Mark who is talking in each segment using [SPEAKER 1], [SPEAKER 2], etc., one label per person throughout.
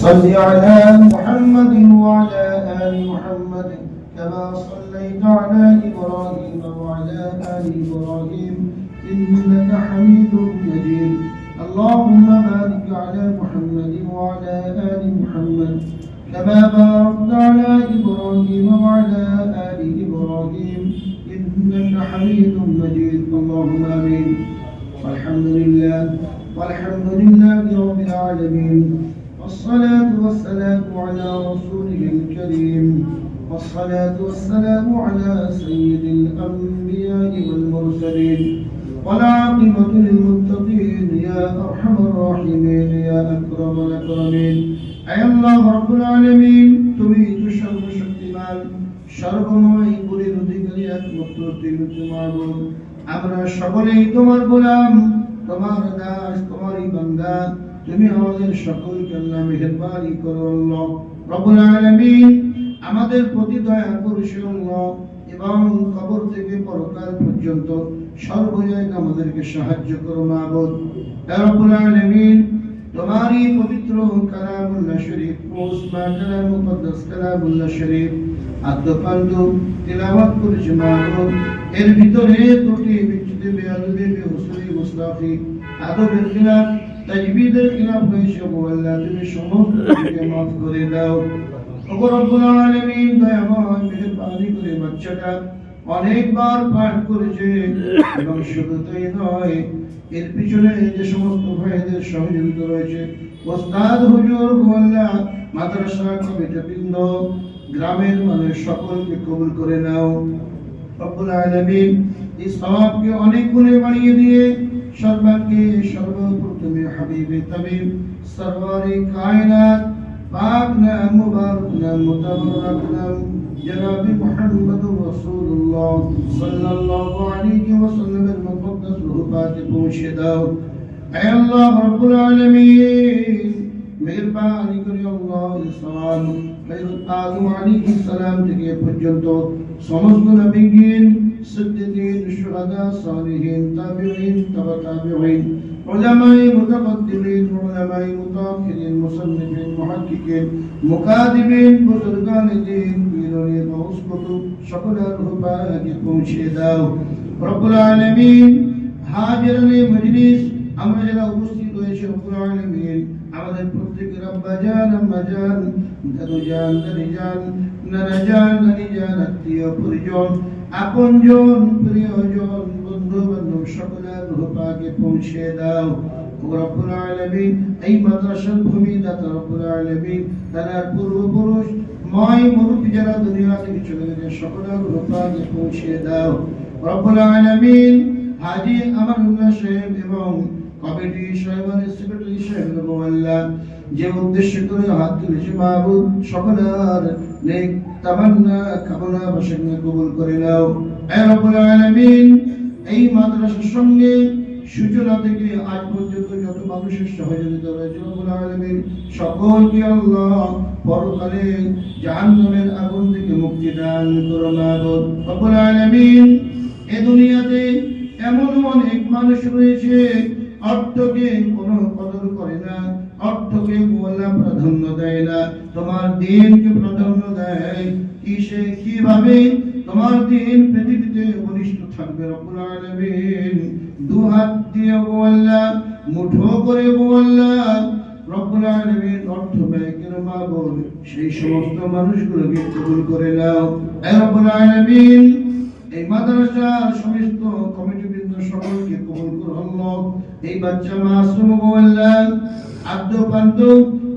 [SPEAKER 1] صل على محمد وعلى آل محمد كما صليت على إبراهيم وعلى آل إبراهيم إنك حميد مجيد اللهم بارك على محمد وعلى آل محمد كما باركت على إبراهيم وعلى آل إبراهيم إنك حميد مجيد اللهم آمين والحمد لله رب العالمين والصلاة والسلام على رسوله الكريم والصلاة والسلام على سيد الأنبياء والمرسلين والعاقبة للمتقين يا أرحم الراحمين يا أكرم الأكرمين أي الله رب العالمين تريد شر شكتمان সর্বময় গুলির অধিকারী একমাত্র তুমি মাবুদ আমরা সকলেই তোমার গোলাম তোমার দাস তোমারই বান্দা তুমি আমাদের সকলকে আল্লাহ মেহেরবানি করো আল্লাহ রব্বুল আলামিন আমাদের প্রতি দয়া করুন আল্লাহ এবং কবর থেকে পরকাল পর্যন্ত সর্ব জায়গায় আমাদেরকে সাহায্য করো মাবুদ ইয়া রব্বুল আলামিন তোমারই পবিত্র কালামুল্লাহ শরীফ ওসমা কালাম মুকদ্দাস কালামুল্লাহ শরীফ আদ্যপান্ত তিলাওয়াত করেছি মাবুদ এর ভিতরে ত্রুটি বিচ্যুতি বেয়াদবি বেহুসুলি মুসরাফি আদবের খিলাফ তাজবিদের খিলাফ হয়েছে ও আল্লাহ তুমি সমস্তকে মাফ করে দাও ও রব্বুল আলামিন দয়াময় মেহেরবানি করে বাচ্চাটা অনেকবার পাঠ করেছে এবং শুধু তাই নয় এর পিছনে যে সমস্ত ভাইদের সহযোগিতা রয়েছে ওস্তাদ হুজুর আল্লাহ মাদ্রাসা কমিটি বৃন্দ গ্রামের মানুষ সকলকে কবুল করে নাও রব্বুল আলামিন এই সওয়াবকে অনেক গুণে বাড়িয়ে দিয়ে সর্বাগ্রে সর্বপ্রথমে হাবিবে তামিম সরওয়ারে কায়নাত পাক নাম মুবারক নাম মুতাবারক নাম জনাব মুহাম্মদুর রাসূলুল্লাহ সাল্লাল্লাহু আলাইহি ওয়াসাল্লামের মুকদ্দাস রূহাতে পৌঁছে দাও হে আল্লাহ রব্বুল আলামিন মেহেরবানি করে আল্লাহ ইসলাম হযরত আদম আলাইহিস সালাম থেকে পর্যন্ত সমস্ত নবীগণ সিদ্দিকীন শুহাদা সালিহিন তাবিঈন তাবা তাবিঈন উলামায়ে মুতাকদ্দিমিন উলামায়ে মুতাআখিরিন মুসান্নিফিন মুহাক্কিকিন মুকাদ্দিমিন বুজুরগান দ্বীন পীরুল গাউস কুতুব সকলের রূহাতে পৌঁছে দাও রব্বুল আলামিন হাজিরানে মজলিস আমরা যারা উপস্থিত হয়েছে রব্বুল আলামিন আমাদের প্রত্যেকের আব্বা জান আম্মা জান দাদু জান দাদি জান নানা জান নানি জান আত্মীয় পরিজন আপনজন প্রিয়জন বন্ধু বান্ধব সকলের রূহাতে পৌঁছে দাও রব্বুল আলামিন এই মাদ্রাসার ভূমিদাতা রব্বুল আলামিন তার পূর্বপুরুষ ময় মুরব্বি যারা দুনিয়া থেকে চলে গেছে সকলের রূহাতে পৌঁছে দাও রব্বুল আলামিন হাজী আমানুল্লাহ সাহেব এবং কমিটি সাহেবানের সেক্রেটারি সাহেব আল্লাহ যে উদ্দেশ্য করে হাত তুলেছে মাহবুব সকলের নেক তামান্না কামনা বাসনা কবুল করে নাও হে রব্বুল আলামিন এই মাদ্রাসার সঙ্গে সূচনা থেকে আজ পর্যন্ত যত মানুষের সহযোগিতা রয়েছে রব্বুল আলামিন সকলকে আল্লাহ পরকালে জাহান্নামের আগুন থেকে মুক্তি দান করো মাহবুব রব্বুল আলামিন এই দুনিয়াতে এমন অনেক মানুষ রয়েছে অর্থকে কোনো কদর করে না অর্থকে আল্লাহ প্রাধান্য দেয় না তোমার দ্বীনকে প্রাধান্য দেয় কিসে কিভাবে তোমার দ্বীন পৃথিবীতে বলিষ্ঠ থাকবে রব্বুল আলামিন দু হাত দিয়ে আল্লাহ মুঠো করে আল্লাহ রব্বুল আলামিন অর্থ ব্যয় করে মাবুদ সেই সমস্ত মানুষগুলোকে কবুল করে নাও হে রব্বুল আলামিন এই মাদ্রাসার সমস্ত কমিটিবৃন্দ সকলকে কবুল করো আল্লাহ এই বাচ্চা মাসুম আল্লাহ আদ্যপান্ত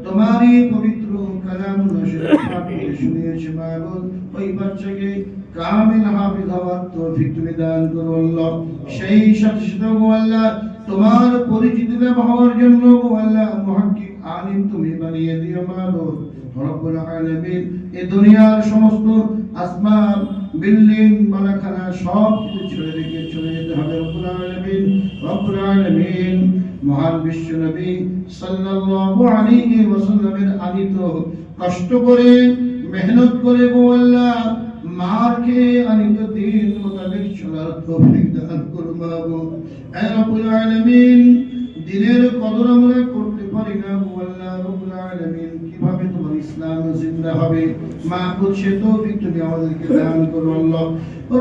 [SPEAKER 1] তোমারই পবিত্র কালামুল্লাহ শরীফ পাঠ করে শুনিয়েছে মাবুদ ওই বাচ্চাকে কামিল হাফিজ হওয়ার তৌফিক তুমি দান করো আল্লাহ সেই সাথে সাথে আল্লাহ তোমার পরিচিতি লাভ হওয়ার জন্য আল্লাহ মুহাক্কিক আলিম তুমি বানিয়ে দিও মাবুদ রব্বুল আলামিন এই দুনিয়ার সমস্ত আসবাব বিল্ডিং বালাখানা সব কিছু ছেড়ে রেখে চলে যেতে হবে রব্বুল আলামিন মহান বিশ্ব নবী সাল্লাল্লাহু আলাইহি ওয়াসাল্লামের আনিত কষ্ট করে মেহনত করে আল্লাহ মার খেয়ে আনিত দিন মোতাবেক চলার তৌফিক দান করো মাবুদ হে রব্বুল আলামিন দিনের কদর আমরা করতে পারি না আল্লাহ রব্বুল আলামিন ইসলাম জিন্দা হবে। মাহবুব সে তৌফিক তুমি আমাদেরকে দান করো আল্লাহ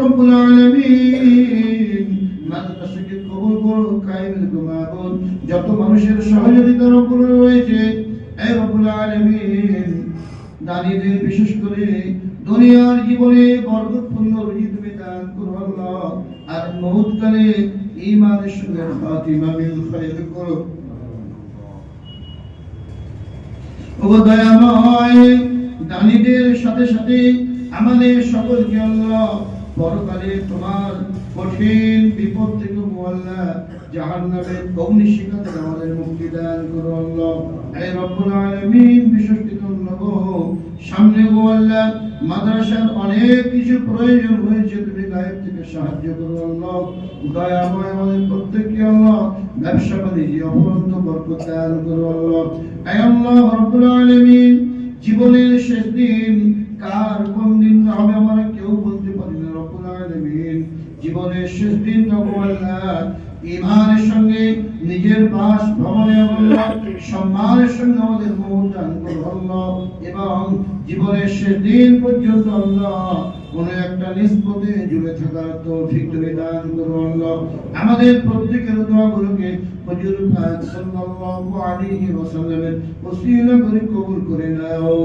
[SPEAKER 1] রব্বুল আলামিন। মাদ্রাসাকে কবুল করো, কায়েমের মাহবুব যত মানুষের সহযোগিতার উপর রয়েছে হে রব্বুল আলামিন, দানিদের বিশেষ করে দুনিয়ার জীবনে বরকতপূর্ণ রুজি তুমি দান করো আল্লাহ। আর মউতকালে ঈমানের সঙ্গে খাতিমা বিল খায়র করো। ওগো দয়াময়, দানিদের সাথে সাথে আমাদের সকলকে আল্লাহ পরকালে তোমার কঠিন বিপদ থেকে আল্লাহ জাহান্নামের অগ্নিশিখা থেকে আমাদের মুক্তি দান করো আল্লাহ। হে রব্বুল আলামিন, বিশেষ করে সামনে গো আল্লাহ মাদ্রাসার অনেক কিছু প্রয়োজন হয়েছে, তুমি গায়েব থেকে সাহায্য করো আল্লাহ। দয়াময় আমাদের প্রত্যেককে আল্লাহ ব্যবসা বাণিজ্যে অফুরন্ত বরকত দান করো আল্লাহ। হে আল্লাহ রব্বুল আলামিন, জীবনের শেষ দিন কার কোন দিন হবে আমরা কেউ বলতে পারি না রব্বুল আলামিন। জীবনের শেষ দিন আল্লাহ ঈমানের সঙ্গে নিজের বাস ভবনে আল্লাহ সম্মানের সঙ্গে আমাদের মৌত দান করো আল্লাহ। এবং জীবনের শেষ দিন পর্যন্ত আল্লাহ কোন একটা নিসবতে জুড়ে থাকার তৌফিক তুমি দান করো আল্লাহ। আমাদের প্রত্যেকের দোয়াগুলোকে হুজুর পাক সাল্লাল্লাহু আলাইহি ওয়াসাল্লামের ওসিলা করে কবুল করে নাও।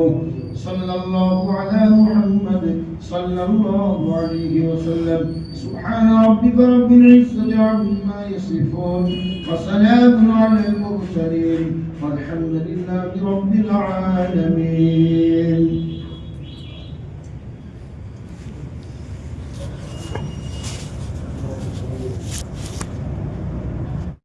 [SPEAKER 1] সাল্লাল্লাহু আলা মুহাম্মদ সাল্লাল্লাহু আলাইহি ওয়াসাল্লাম। সুবহান রাব্বিকা রাব্বিল ইজ্জাতি আম্মা ইয়াসিফুন ওয়া সালামুন আলাল মুরসালিন ওয়ালহামদুলিল্লাহি রাব্বিল আলামিন।